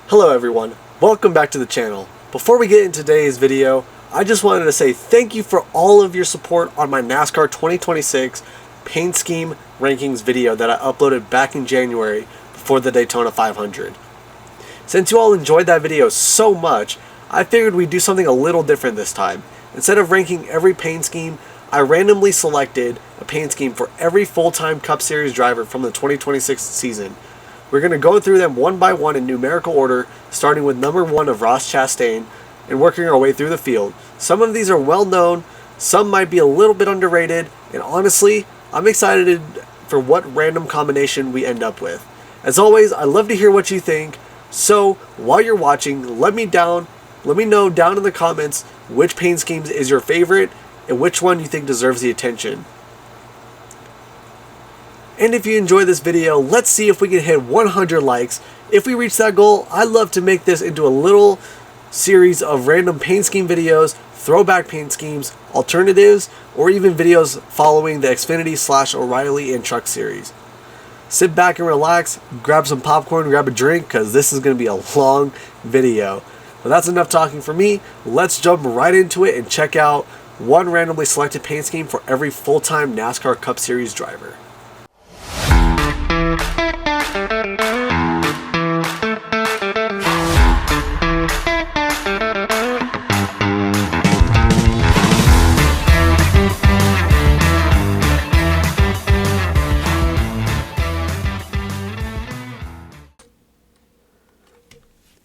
Hello everyone, welcome back to the channel. Before we get into today's video, I just wanted to say thank you for all of your support on my NASCAR 2026 paint scheme rankings video that I uploaded back in January before the Daytona 500. Since you all enjoyed that video so much, I figured we'd do something a little different this time. Instead of ranking every paint scheme, I randomly selected a paint scheme for every full-time Cup Series driver from the 2026 season. We're going to go through them one by one in numerical order, starting with number 1 of Ross Chastain and working our way through the field. Some of these are well known, some might be a little bit underrated, and honestly, I'm excited for what random combination we end up with. As always, I love to hear what you think, so while you're watching, let me know down in the comments which paint schemes is your favorite and which one you think deserves the attention. And if you enjoyed this video, let's see if we can hit 100 likes. If we reach that goal, I'd love to make this into a little series of random paint scheme videos, throwback paint schemes, alternatives, or even videos following the Xfinity/O'Reilly and Truck series. Sit back and relax, grab some popcorn, grab a drink, because this is going to be a long video. But that's enough talking for me. Let's jump right into it and check out one randomly selected paint scheme for every full-time NASCAR Cup Series driver.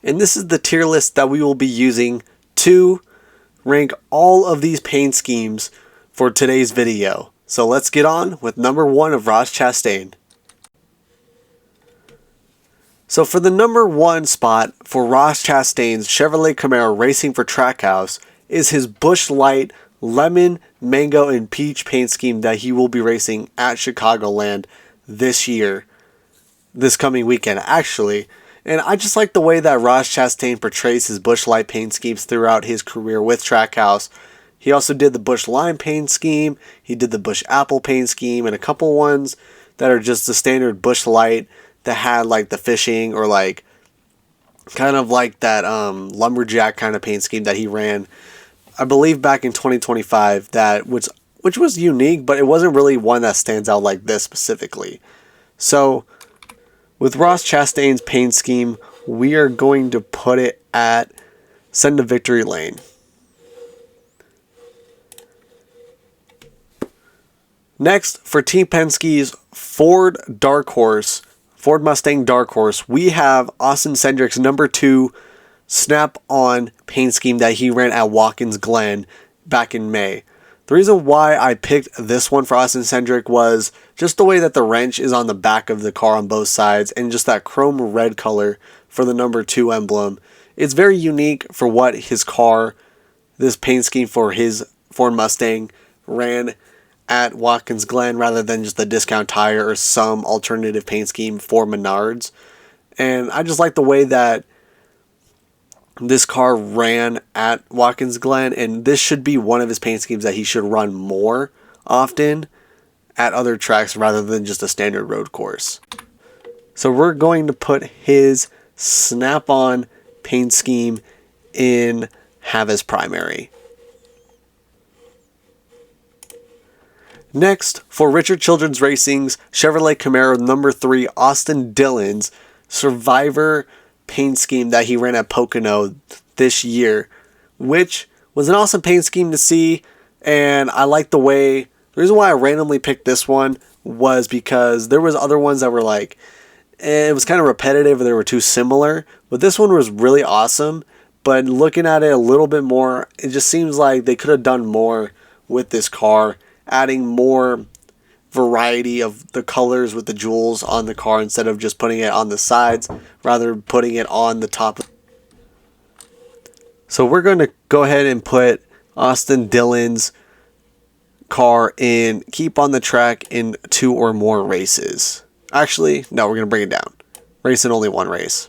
And this is the tier list that we will be using to rank all of these paint schemes for today's video. So let's get on with number 1 of Ross Chastain. So for the number 1 spot for Ross Chastain's Chevrolet Camaro Racing for Trackhouse is his Busch Light Lemon, Mango, and Peach paint scheme that he will be racing at Chicagoland this coming weekend actually. And I just like the way that Ross Chastain portrays his Busch Light paint schemes throughout his career with Trackhouse. He also did the Busch Lime paint scheme, he did the Busch Apple paint scheme, and a couple ones that are just the standard Busch Light that had like the fishing or like kind of like that lumberjack kind of paint scheme that he ran, I believe back in 2025, that which was unique, but it wasn't really one that stands out like this specifically. So with Ross Chastain's paint scheme, we are going to put it at Send to Victory Lane. Next, for Team Penske's Ford Mustang Dark Horse, we have Austin Cindric's number 2 snap-on paint scheme that he ran at Watkins Glen back in May. The reason why I picked this one for Austin Cindric was just the way that the wrench is on the back of the car on both sides and just that chrome red color for the number 2 emblem. It's very unique for what his car, this paint scheme for his Ford Mustang, ran at Watkins Glen rather than just the Discount Tire or some alternative paint scheme for Menards. And I just like the way that this car ran at Watkins Glen, and this should be one of his paint schemes that he should run more often at other tracks rather than just a standard road course. So we're going to put his snap-on paint scheme in Havis Primary. Next, for Richard Children's Racing's Chevrolet Camaro number 3 Austin Dillon's Survivor paint scheme that he ran at Pocono this year, which was an awesome paint scheme to see. And I like the reason why I randomly picked this one was because there was other ones that were like, it was kind of repetitive or they were too similar, but this one was really awesome. But looking at it a little bit more, it just seems like they could have done more with this car, adding more variety of the colors with the jewels on the car instead of just putting it on the sides, rather putting it on the top. So we're going to go ahead and put Austin Dillon's car in Keep on the Track in 2 or more races. Actually, no, we're going to bring it down. Race in only 1 race.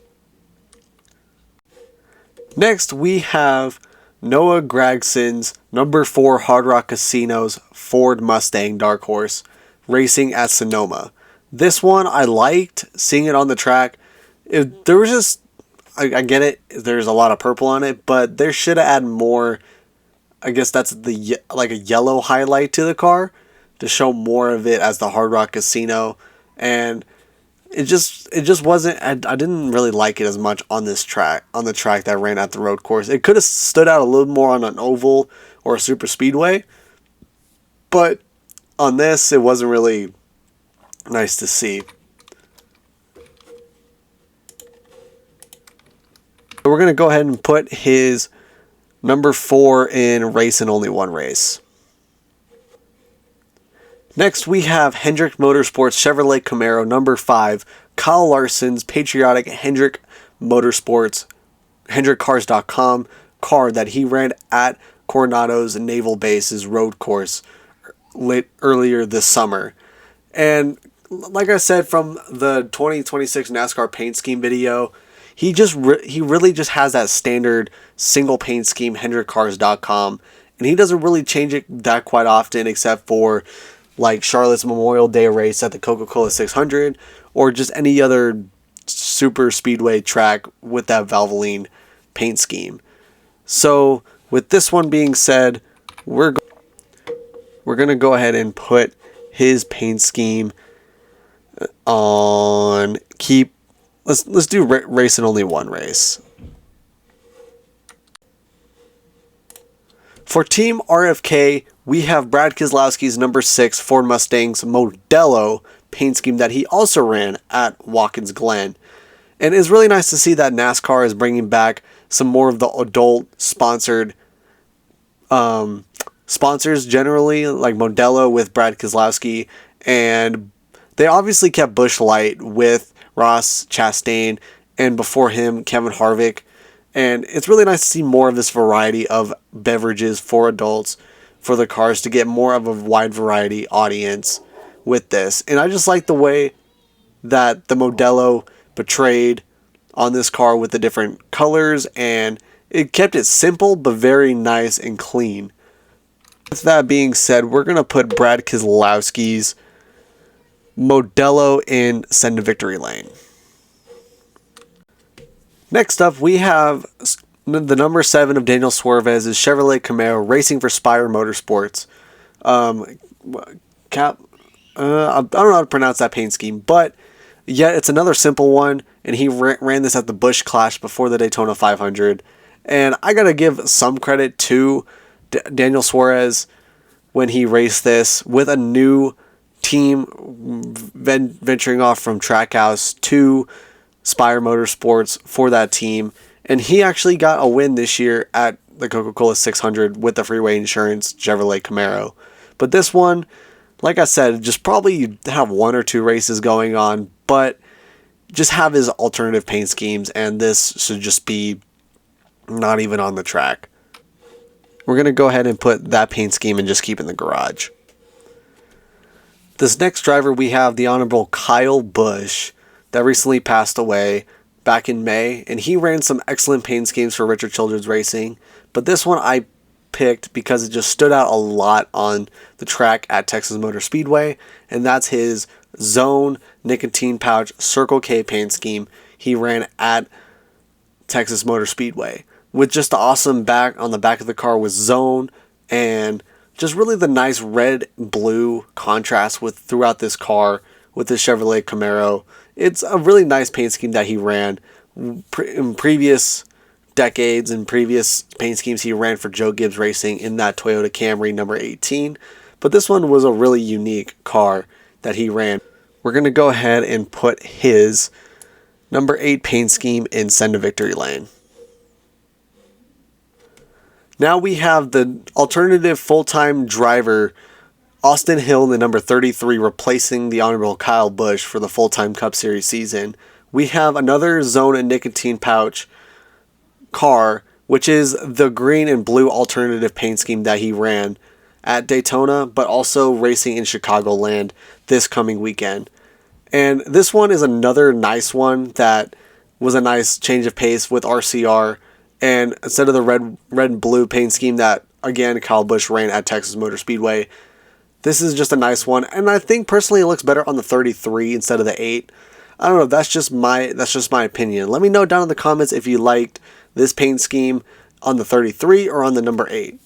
Next, we have Noah Gragson's number 4 Hard Rock Casino's Ford Mustang Dark Horse racing at Sonoma. This one I liked seeing it on the track. There was just I get it. There's a lot of purple on it, but there should have added more. I guess that's like a yellow highlight to the car to show more of it as the Hard Rock Casino, and it just wasn't. I didn't really like it as much on this track, on the track that ran at the road course. It could have stood out a little more on an oval or a super speedway, but on this it wasn't really nice to see. So we're gonna go ahead and put his number 4 in race and only one race. Next, we have Hendrick Motorsports Chevrolet Camaro number 5, Kyle Larson's patriotic Hendrick Motorsports, HendrickCars.com car that he ran at Coronado's Naval Base's road course earlier this summer. And like I said from the 2026 NASCAR paint scheme video, he really just has that standard single paint scheme, HendrickCars.com, and he doesn't really change it that quite often, except for like Charlotte's Memorial Day race at the Coca-Cola 600, or just any other super speedway track with that Valvoline paint scheme. So with this one being said, we're gonna go ahead and put his paint scheme on let's do race and only one race. For Team RFK, we have Brad Keselowski's number 6 Ford Mustang's Modelo paint scheme that he also ran at Watkins Glen. And it's really nice to see that NASCAR is bringing back some more of the adult sponsored sponsors generally, like Modelo with Brad Keselowski. And they obviously kept Busch Light with Ross Chastain, and before him, Kevin Harvick. And it's really nice to see more of this variety of beverages for adults, for the cars, to get more of a wide variety audience with this. And I just like the way that the Modelo portrayed on this car with the different colors, and it kept it simple but very nice and clean. With that being said, we're going to put Brad Keselowski's Modelo in Send to Victory Lane. Next up, we have the number 7 of Daniel Suarez's Chevrolet Camaro racing for Spire Motorsports. I don't know how to pronounce that paint scheme, but yet it's another simple one, and he ran this at the Busch Clash before the Daytona 500. And I gotta give some credit to Daniel Suarez when he raced this with a new team venturing off from Trackhouse to Spire Motorsports for that team, and he actually got a win this year at the Coca-Cola 600 with the Freeway Insurance Chevrolet Camaro. But this one, like I said, just probably have 1 or 2 races going on, but just have his alternative paint schemes, and this should just be not even on the track. We're going to go ahead and put that paint scheme and just keep in the garage. This next driver, we have the Honorable Kyle Busch, that recently passed away back in May, and he ran some excellent paint schemes for Richard Childress Racing, but this one I picked because it just stood out a lot on the track at Texas Motor Speedway, and that's his Zone Nicotine Pouch Circle K paint scheme he ran at Texas Motor Speedway, with just the awesome back on the back of the car with Zone, and just really the nice red-blue contrast with throughout this car with the Chevrolet Camaro. It's a really nice paint scheme that he ran in previous decades and previous paint schemes he ran for Joe Gibbs Racing in that Toyota Camry number 18. But this one was a really unique car that he ran. We're going to go ahead and put his number 8 paint scheme in Send to Victory Lane. Now we have the alternative full-time driver Austin Hill in the number 33, replacing the Honorable Kyle Busch for the full-time Cup Series season. We have another Zone and Nicotine Pouch car, which is the green and blue alternative paint scheme that he ran at Daytona, but also racing in Chicagoland this coming weekend. And this one is another nice one that was a nice change of pace with RCR, and instead of the red and blue paint scheme that, again, Kyle Busch ran at Texas Motor Speedway, this is just a nice one, and I think personally it looks better on the 33 instead of the 8. I don't know, that's just my opinion. Let me know down in the comments if you liked this paint scheme on the 33 or on the number 8.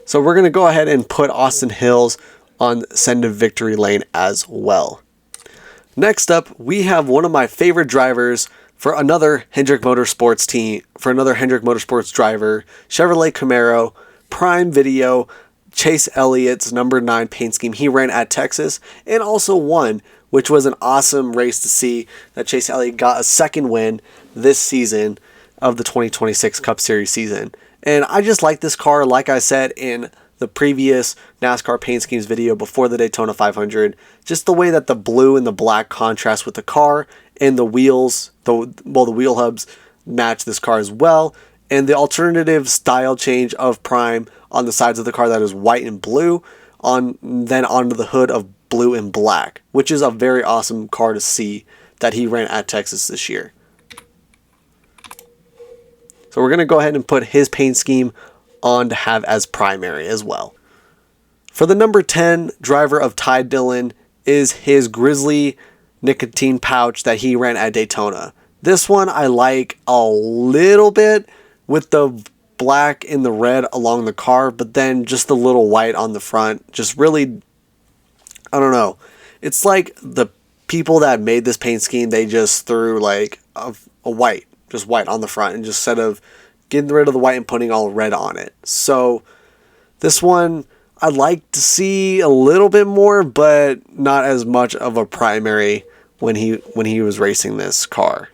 So we're going to go ahead and put Austin Hills on Send to Victory Lane as well. Next up, we have one of my favorite drivers for another Hendrick Motorsports driver, Chevrolet Camaro, Prime Video, Chase Elliott's number 9 paint scheme he ran at Texas and also won, which was an awesome race to see that Chase Elliott got a second win this season of the 2026 Cup Series season. And I just like this car, like I said in the previous NASCAR paint schemes video before the Daytona 500. Just the way that the blue and the black contrast with the car and the wheels, the wheel hubs match this car as well. And the alternative style change of Prime on the sides of the car that is white and blue, then onto the hood of blue and black, which is a very awesome car to see that he ran at Texas this year. So we're going to go ahead and put his paint scheme on to have as primary as well. For the number 10 driver of Ty Dillon is his Grizzly nicotine pouch that he ran at Daytona. This one I like a little bit with the black and the red along the car, but then just the little white on the front. Just really, I don't know. It's like the people that made this paint scheme, they just threw like a white, just white on the front, and just instead of getting rid of the white and putting all red on it. So this one I'd like to see a little bit more, but not as much of a primary when he was racing this car.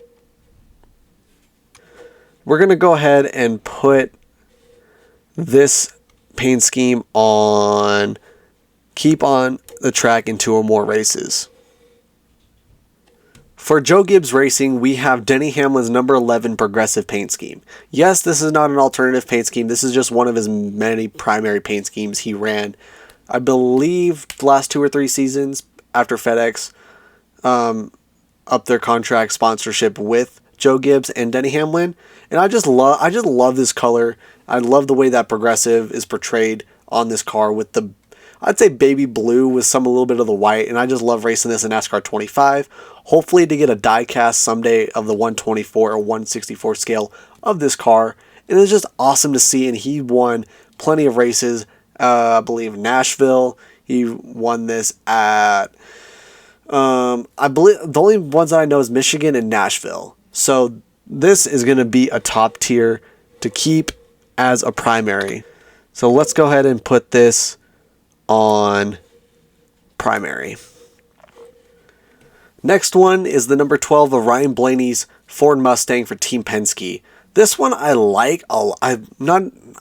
We're going to go ahead and put this paint scheme on, keep on the track in 2 or more races. For Joe Gibbs Racing, we have Denny Hamlin's number 11 progressive paint scheme. Yes, this is not an alternative paint scheme. This is just one of his many primary paint schemes he ran, I believe, the last 2 or 3 seasons after FedEx up their contract sponsorship with Joe Gibbs and Denny Hamlin. And I just love this color. I love the way that progressive is portrayed on this car with the, I'd say, baby blue with a little bit of the white. And I just love racing this in NASCAR 25. Hopefully to get a die cast someday of the 124 or 164 scale of this car. And it's just awesome to see. And he won plenty of races. I believe Nashville. He won this at, I believe the only ones that I know is Michigan and Nashville. So this is going to be a top tier to keep as a primary. So let's go ahead and put this on primary. Next one is the number 12 of Ryan Blaney's Ford Mustang for Team Penske. This one I like. I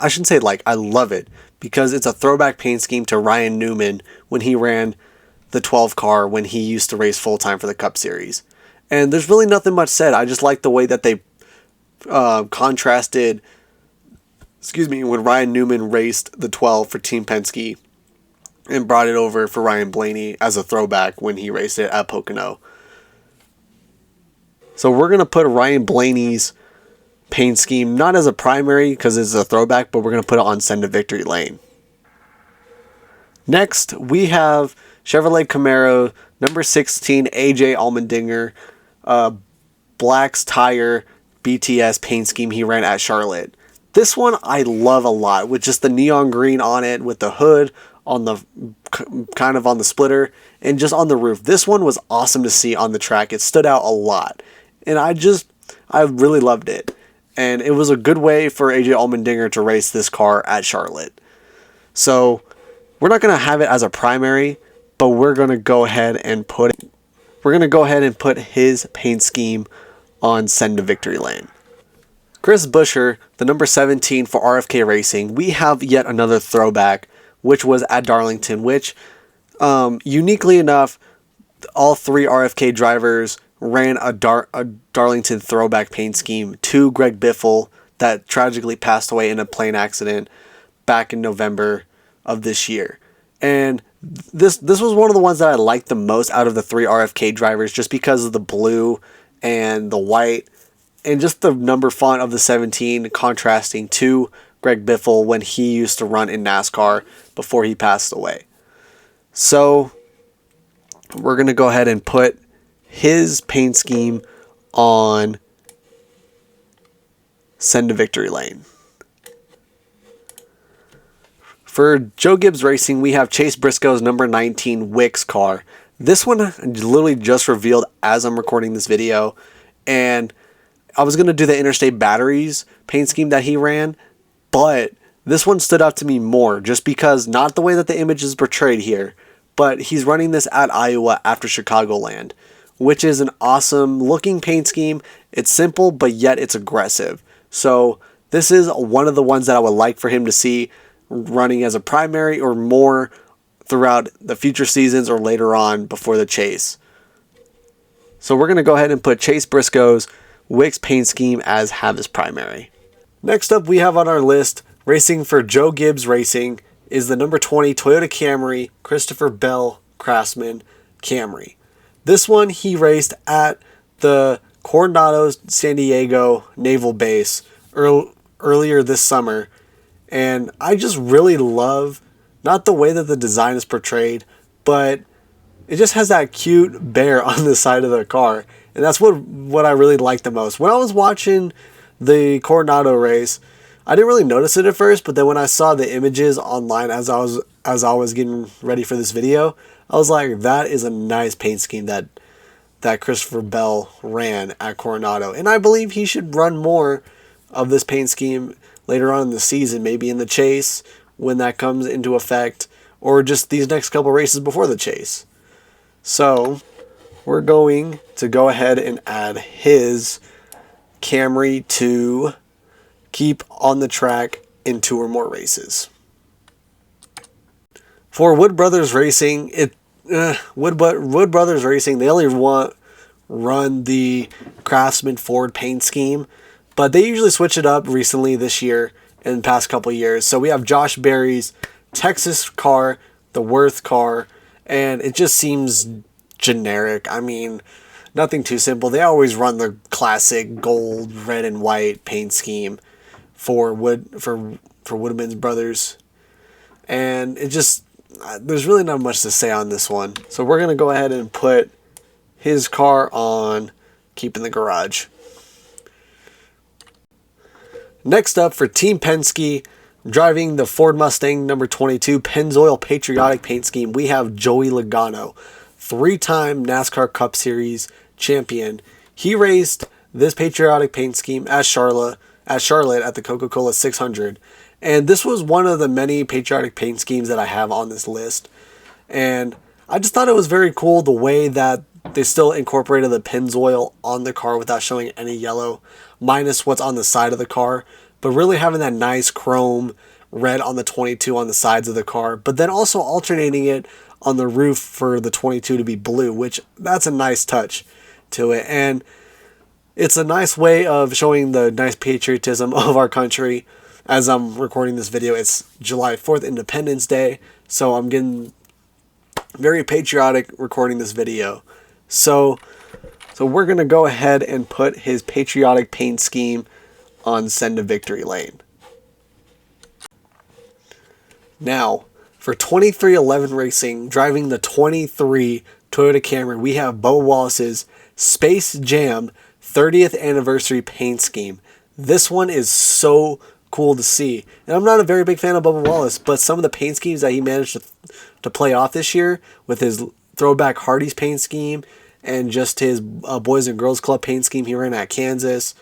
shouldn't say like, I love it because it's a throwback paint scheme to Ryan Newman when he ran the 12 car when he used to race full time for the Cup Series. And there's really nothing much said. I just like the way that they contrasted, when Ryan Newman raced the 12 for Team Penske and brought it over for Ryan Blaney as a throwback when he raced it at Pocono. So we're going to put Ryan Blaney's paint scheme, not as a primary because it's a throwback, but we're going to put it on Send to Victory Lane. Next, we have Chevrolet Camaro, number 16, AJ Allmendinger, Black's Tire BTS paint scheme he ran at Charlotte. This one I love a lot with just the neon green on it with the hood on the kind of on the splitter and just on the roof. This one was awesome to see on the track. It stood out a lot. And I really loved it. And it was a good way for AJ Allmendinger to race this car at Charlotte. So we're not going to have it as a primary, but we're going to go ahead and put his paint scheme on Send to Victory Lane. Chris Buescher, the number 17 for RFK Racing, we have yet another throwback, which was at Darlington, which, uniquely enough, all 3 RFK drivers ran a Darlington throwback paint scheme to Greg Biffle that tragically passed away in a plane accident back in November of this year. And this was one of the ones that I liked the most out of the 3 RFK drivers just because of the blue and the white and just the number font of the 17 contrasting to Greg Biffle when he used to run in NASCAR before he passed away. So we're going to go ahead and put his paint scheme on Send to Victory Lane. For Joe Gibbs Racing, we have Chase Briscoe's number 19 Wix car. This one literally just revealed as I'm recording this video, and I was going to do the Interstate Batteries paint scheme that he ran, but this one stood out to me more just because not the way that the image is portrayed here, but he's running this at Iowa after Chicagoland, which is an awesome looking paint scheme. It's simple, but yet it's aggressive. So this is one of the ones that I would like for him to see running as a primary or more throughout the future seasons or later on before the chase. So we're going to go ahead and put Chase Briscoe's Wix paint scheme as have his primary. Next up we have on our list, racing for Joe Gibbs Racing, is the number 20 Toyota Camry Christopher Bell Craftsman Camry. This one he raced at the Coronado San Diego Naval Base earlier this summer, and I just really love not the way that the design is portrayed, but it just has that cute bear on the side of the car, and that's what I really like the most. When I was watching the Coronado race, I didn't really notice it at first, but then when I saw the images online as I was getting ready for this video, I was like, that is a nice paint scheme that Christopher Bell ran at Coronado, and I believe he should run more of this paint scheme later on in the season, maybe in the chase when that comes into effect, or just these next couple races before the chase. So we're going to go ahead and add his Camry to keep on the track in 2 or more races. For Wood Brothers Racing, Wood Brothers Racing, they only run the Craftsman Ford paint scheme, but they usually switch it up recently this year and the past couple years. So we have Josh Berry's Texas car, the Worth car, and it just seems generic. I mean, nothing too simple. They always run the classic gold, red, and white paint scheme for Woodman's Brothers, and it just, there's really not much to say on this one. So we're gonna go ahead and put his car on Keep in the Garage. Next up, for Team Penske, driving the Ford Mustang number 22 Pennzoil Patriotic paint scheme, we have Joey Logano, 3-time NASCAR Cup Series champion. He raced this patriotic paint scheme at Charlotte at the Coca-Cola 600, and this was one of the many patriotic paint schemes that I have on this list, and I just thought it was very cool the way that they still incorporated the Pennzoil on the car without showing any yellow, minus what's on the side of the car, but really having that nice chrome red on the 22 on the sides of the car, but then also alternating it on the roof for the 22 to be blue, which that's a nice touch to it. And it's a nice way of showing the nice patriotism of our country. As I'm recording this video, it's July 4th, Independence Day, so I'm getting very patriotic recording this video. So we're going to go ahead and put his patriotic paint scheme on Send to Victory Lane. Now, for 2311 Racing, driving the 23 Toyota Camry, we have Bo Wallace's Space Jam 30th Anniversary paint scheme. This one is so cool to see. And I'm not a very big fan of Bubba Wallace, but some of the paint schemes that he managed to play off this year with his throwback Hardee's paint scheme and just his Boys and Girls Club paint scheme he ran at Kansas,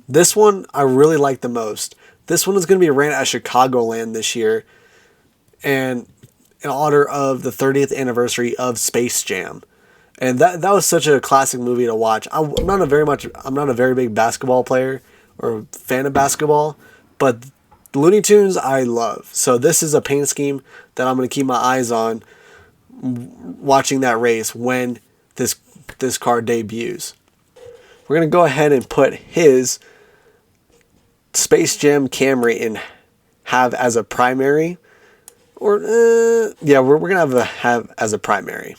this one I really like the most. This one is going to be ran at Chicagoland this year, and in honor of the 30th anniversary of Space Jam. And that was such a classic movie to watch. I'm not a very big basketball player or fan of basketball, but Looney Tunes I love. So this is a paint scheme that I'm going to keep my eyes on watching that race when this car debuts. We're going to go ahead and put his Space Jam Camry and have as a primary, or yeah, we're gonna have as a primary.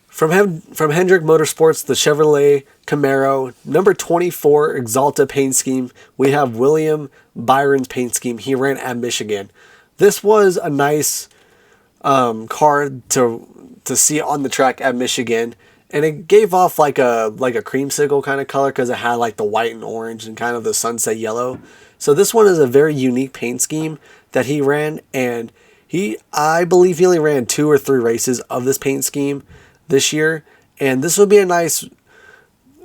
From Hendrick Motorsports, the Chevrolet Camaro number 24 Exalta paint scheme, we have William Byron's paint scheme. He ran at Michigan. This was a nice car to see on the track at Michigan, and it gave off like a creamsicle kind of color because it had like the white and orange and kind of the sunset yellow. So this one is a very unique paint scheme that he ran, and I believe he only ran 2 or 3 races of this paint scheme this year, and this would be a nice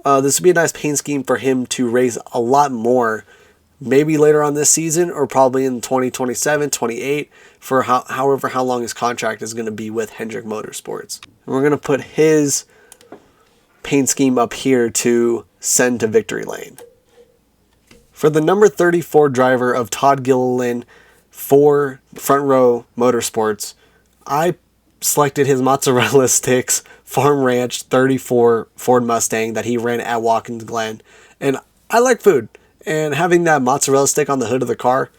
paint scheme for him to race a lot more, maybe later on this season or probably in 2027, 28 for how long his contract is going to be with Hendrick Motorsports. And we're going to put his paint scheme up here to send to victory lane. For the number 34 driver of Todd Gilliland for Front Row Motorsports, I selected his mozzarella sticks Farm Ranch 34 Ford Mustang that he ran at Watkins Glen. And I like food, and having that mozzarella stick on the hood of the car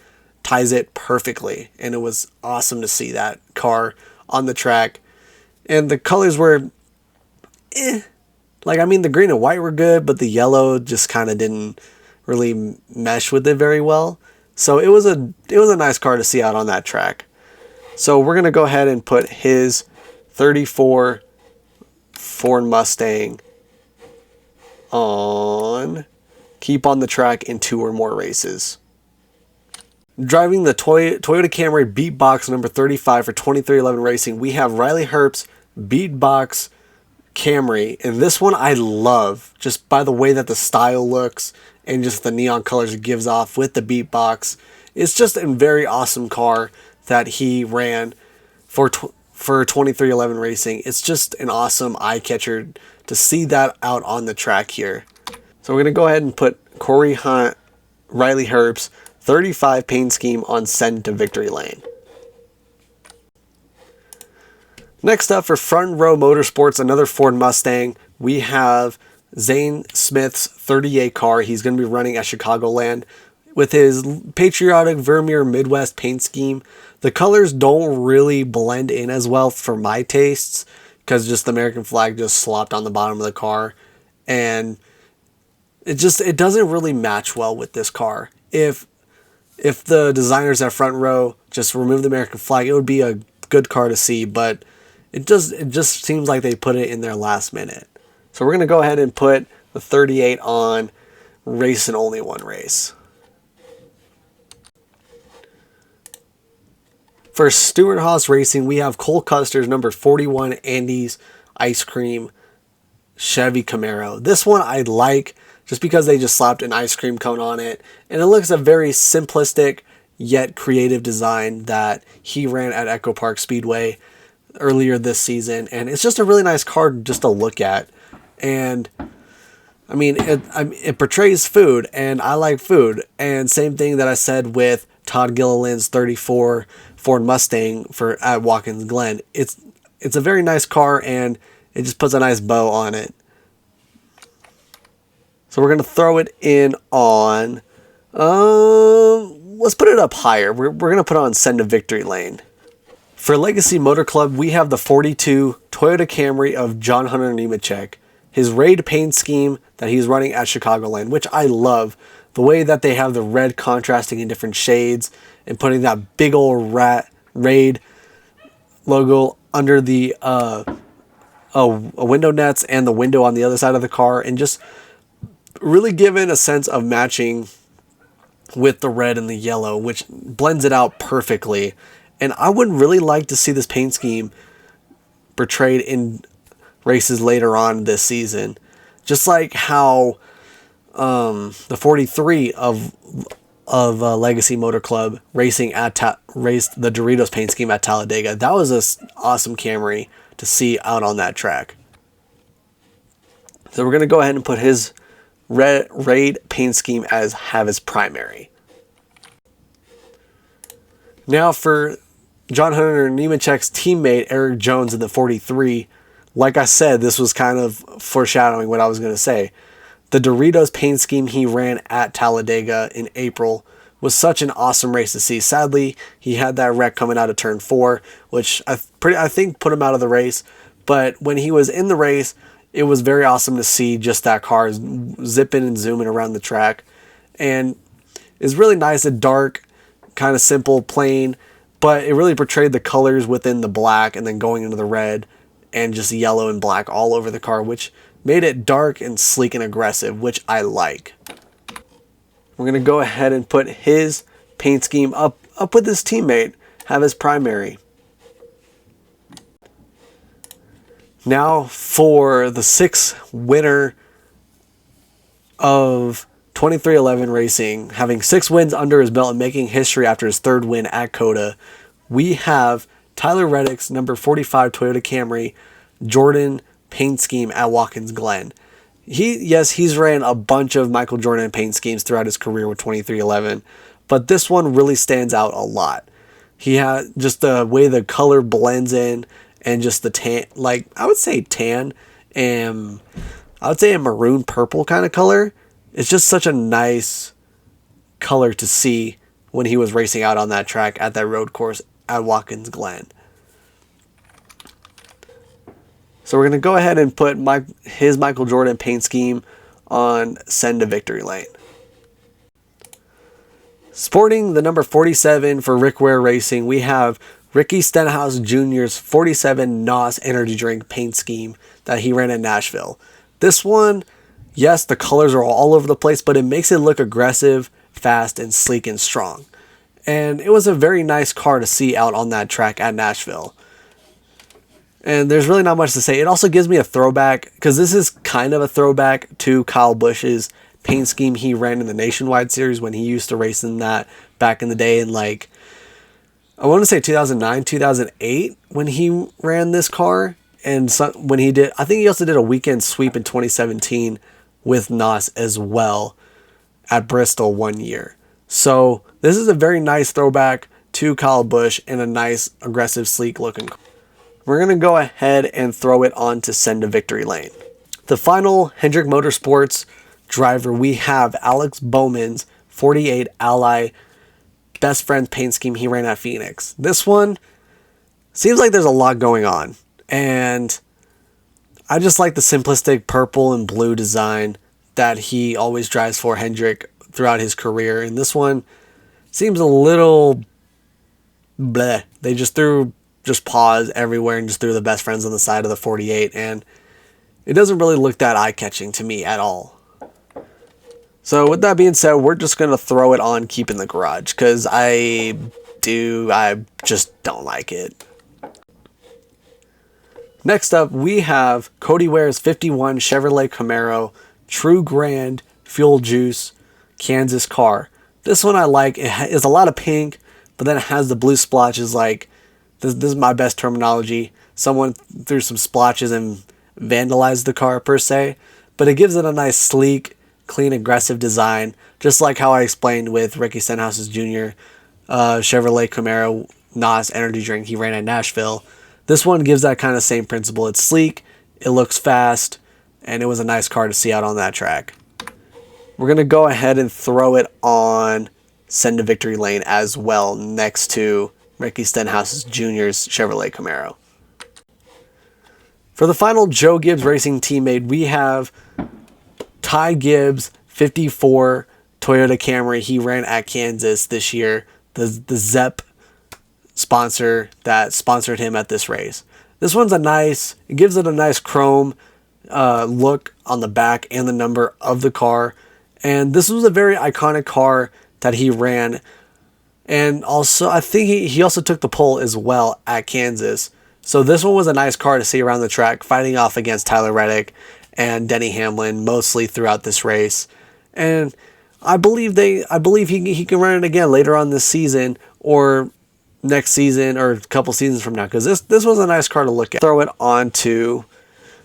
ties it perfectly, and it was awesome to see that car on the track. And the colors were the green and white were good, but the yellow just kind of didn't really mesh with it very well. So it was a nice car to see out on that track. So we're going to go ahead and put his 34 Ford Mustang on keep on the track in 2 or more races. Driving the Toyota Camry Beatbox number 35 for 2311 Racing, we have Riley Herbst's Beatbox Camry, and this one I love just by the way that the style looks and just the neon colors it gives off with the Beatbox. It's just a very awesome car that he ran for 2311 Racing. It's just an awesome eye catcher to see that out on the track here. So we're going to go ahead and put Corey Hunt, Riley Herbst's 35 paint scheme on send to victory lane. Next up for Front Row Motorsports, another Ford Mustang, we have Zane Smith's 38 car. He's going to be running at Chicagoland with his patriotic Vermeer Midwest paint scheme. The colors don't really blend in as well for my tastes because just the American flag just slopped on the bottom of the car, and it doesn't really match well with this car. If the designers at Front Row just remove the American flag, it would be a good car to see, but it just seems like they put it in there last minute. So we're going to go ahead and put the 38 on race and only one race. For Stewart Haas Racing, we have Cole Custer's number 41 Andy's Ice Cream Chevy Camaro. This one I like just because they just slapped an ice cream cone on it, and it looks a very simplistic yet creative design that he ran at Echo Park Speedway earlier this season, and it's just a really nice car just to look at. And I mean, it portrays food, and I like food. And same thing that I said with Todd Gilliland's 34 Ford Mustang at Watkins Glen. It's a very nice car, and it just puts a nice bow on it. So we're going to throw it in on, let's put it up higher. We're going to put it on send to victory lane. For Legacy Motor Club, we have the 42 Toyota Camry of John Hunter Nemechek. His raid paint scheme that he's running at Chicagoland, which I love. The way that they have the red contrasting in different shades and putting that big old raid logo under the window nets and the window on the other side of the car, and just really giving a sense of matching with the red and the yellow, which blends it out perfectly. And I would really like to see this paint scheme portrayed in races later on this season, just like how the 43 of Legacy Motor Club raced the Doritos paint scheme at Talladega. That was an awesome Camry to see out on that track. So we're going to go ahead and put his raid paint scheme as his primary. Now for John Hunter Nemechek's teammate Eric Jones in the 43. Like I said, this was kind of foreshadowing what I was going to say. The Doritos paint scheme he ran at Talladega in April was such an awesome race to see. Sadly, he had that wreck coming out of turn 4, which I think put him out of the race. But when he was in the race, it was very awesome to see just that car zipping and zooming around the track. And it's really nice, a dark, kind of simple, plain but it really portrayed the colors within the black and then going into the red and just yellow and black all over the car, which made it dark and sleek and aggressive, which I like. We're going to go ahead and put his paint scheme up with his teammate, have his primary. Now for the 6th winner of 2311 Racing, having 6 wins under his belt and making history after his 3rd win at COTA, we have Tyler Reddick's number 45 Toyota Camry Jordan paint scheme at Watkins Glen. He's ran a bunch of Michael Jordan paint schemes throughout his career with 2311, but this one really stands out a lot. He had just the way the color blends in and just the tan, like I would say tan and I would say a maroon purple kind of color. It's just such a nice color to see when he was racing out on that track at that road course at Watkins Glen. So we're going to go ahead and put his Michael Jordan paint scheme on Send to Victory Lane. Sporting the number 47 for Rick Ware Racing, we have Ricky Stenhouse Jr.'s 47 NOS energy drink paint scheme that he ran in Nashville. This one, yes, the colors are all over the place, but it makes it look aggressive, fast, and sleek and strong. And it was a very nice car to see out on that track at Nashville. And there's really not much to say. It also gives me a throwback, because this is kind of a throwback to Kyle Busch's paint scheme he ran in the Nationwide Series when he used to race in that back in the day in like, I want to say 2009, 2008 when he ran this car. And when he did, I think he also did a weekend sweep in 2017 with NOS as well at Bristol one year. So this is a very nice throwback to Kyle Busch and a nice, aggressive, sleek looking car. We're going to go ahead and throw it on to Send to Victory Lane. The final Hendrick Motorsports driver, we have Alex Bowman's 48 Ally Best Friends paint scheme he ran at Phoenix. This one seems like there's a lot going on. And I just like the simplistic purple and blue design that he always drives for Hendrick throughout his career. And this one seems a little bleh. They just threw paws everywhere and just threw the Best Friends on the side of the 48. And it doesn't really look that eye-catching to me at all. So with that being said, we're just going to throw it on Keep in the Garage. Because I just don't like it. Next up, we have Cody Ware's 51 Chevrolet Camaro True Grand Fuel Juice Kansas car. This one I like. It is a lot of pink, but then it has the blue splotches. Like, this is my best terminology. Someone threw some splotches and vandalized the car per se, but it gives it a nice sleek, clean, aggressive design, just like how I explained with Ricky Stenhouse's Jr. Chevrolet Camaro NOS energy drink he ran at Nashville. This one gives that kind of same principle. It's sleek, it looks fast, and it was a nice car to see out on that track. We're going to go ahead and throw it on Send to Victory Lane as well, next to Ricky Stenhouse Jr.'s Chevrolet Camaro. For the final Joe Gibbs Racing teammate, we have Ty Gibbs' 54 Toyota Camry he ran at Kansas this year, the Zepp sponsor that sponsored him at this race. This one's it gives it a nice chrome look on the back and the number of the car. And this was a very iconic car that he ran. And also, I think he also took the pole as well at Kansas. So this one was a nice car to see around the track, fighting off against Tyler Reddick and Denny Hamlin mostly throughout this race. And I believe he can run it again later on this season or next season or a couple seasons from now, because this was a nice car to look at. Throw it on to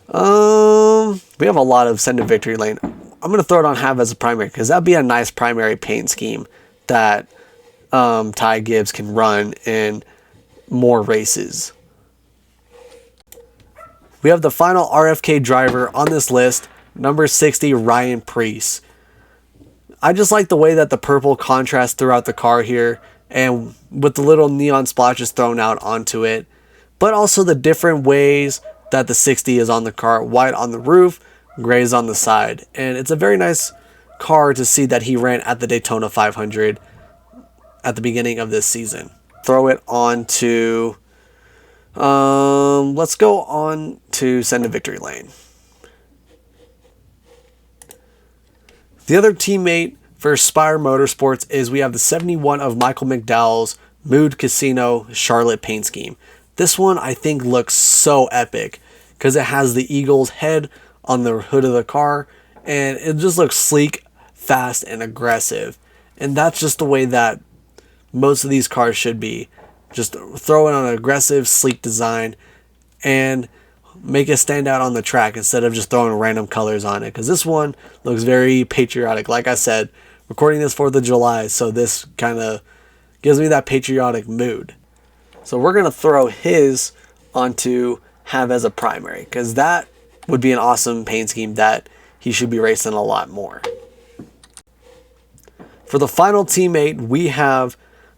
we have a lot of Send to Victory Lane. I'm going to throw it on Have as a primary, because that'd be a nice primary paint scheme that Ty Gibbs can run in more races. We have the final RFK driver on this list, number 60, Ryan Preece. I just like the way that the purple contrasts throughout the car here, and with the little neon splotches thrown out onto it, but also the different ways that the 60 is on the car, white on the roof, grays on the side. And it's a very nice car to see that he ran at the Daytona 500 at the beginning of this season. throw it on to, let's go on to send to victory lane. The other teammate for Spire Motorsports is we have the 71 of Michael McDowell's Mood Casino Charlotte paint scheme. This one I think looks so epic because it has the eagle's head on the hood of the car, and it just looks sleek, fast, and aggressive. And that's just the way that most of these cars should be. Just throw in an aggressive, sleek design and make it stand out on the track instead of just throwing random colors on it. Because this one looks very patriotic. Like I said, recording this 4th of July, so this kind of gives me that patriotic mood. So we're going to throw his onto have as a primary, because that would be an awesome paint scheme that he should be racing a lot more. For the final teammate, we have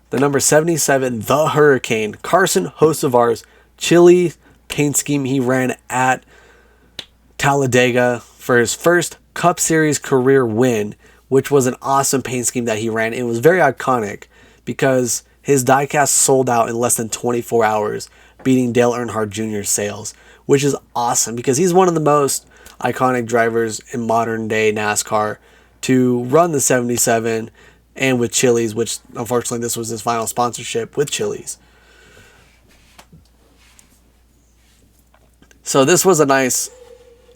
the number 77, the Hurricane, Carson Hocevar's Chile paint scheme he ran at Talladega for his first Cup Series career win, which was an awesome paint scheme that he ran. It was very iconic because his diecast sold out in less than 24 hours, beating Dale Earnhardt Jr.'s sales, which is awesome because he's one of the most iconic drivers in modern day NASCAR to run the 77 and with Chili's, which unfortunately this was his final sponsorship with Chili's. So this was a nice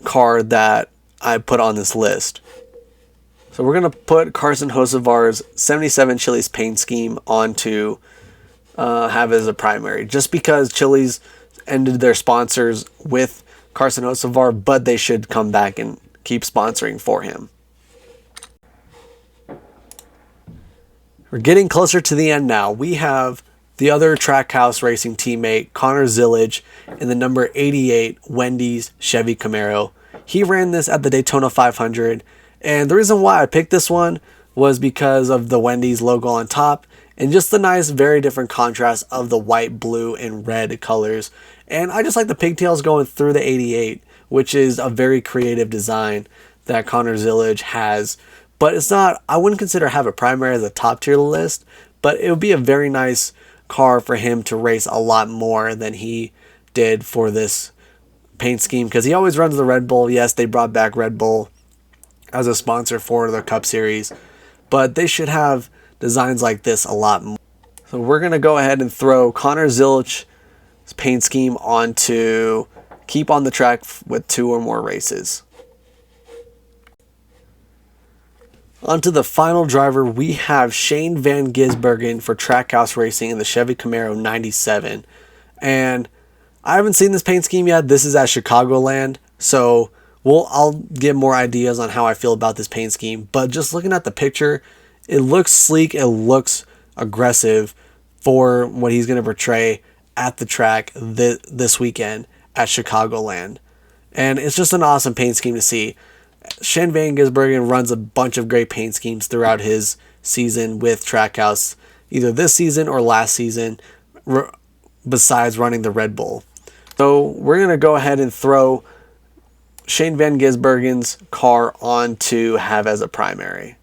car that I put on this list. So we're going to put Carson Hocevar's 77 Chili's paint scheme onto have as a primary, just because Chili's ended their sponsors with Carson Hocevar, but they should come back and keep sponsoring for him. We're getting closer to the end now. We have the other Trackhouse Racing teammate, Connor Zillage, in the number 88 Wendy's Chevy Camaro. He ran this at the Daytona 500, and the reason why I picked this one was because of the Wendy's logo on top and just the nice, very different contrast of the white, blue, and red colors. And I just like the pigtails going through the 88, which is a very creative design that Connor Zillage has. But it's not, I wouldn't consider have a primary as a top tier list, but it would be a very nice car for him to race a lot more than he did for this paint scheme, because he always runs the Red Bull. Yes, they brought back Red Bull as a sponsor for the Cup Series, but they should have designs like this a lot more. So we're going to go ahead and throw Connor Zillage's paint scheme onto keep on the track with 2 or more races. Onto the final driver, we have Shane Van Gisbergen for Trackhouse Racing in the Chevy Camaro 97. And I haven't seen this paint scheme yet. This is at Chicagoland, so I'll get more ideas on how I feel about this paint scheme. But just looking at the picture, it looks sleek, it looks aggressive for what he's going to portray at the track this weekend at Chicagoland. And it's just an awesome paint scheme to see. Shane Van Gisbergen runs a bunch of great paint schemes throughout his season with Trackhouse, either this season or last season, besides running the Red Bull. So we're going to go ahead and throw Shane Van Gisbergen's car on to have as a primary.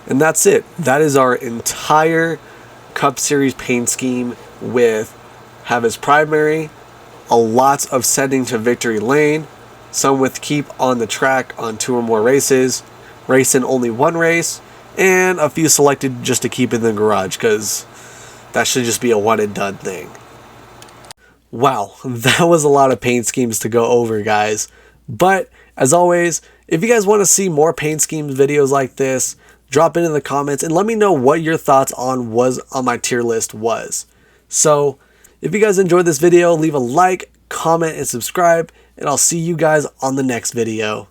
And that's it. That is our entire Cup Series paint scheme with have as primary, a lot of sending to victory lane, some with keep on the track on 2 or more races, race in only 1 race, and a few selected just to keep in the garage, because that should just be a one and done thing. Wow, that was a lot of paint schemes to go over, guys. But as always, if you guys want to see more paint schemes videos like this, drop it in the comments and let me know what your thoughts on my tier list was. So if you guys enjoyed this video, leave a like, comment, and subscribe, and I'll see you guys on the next video.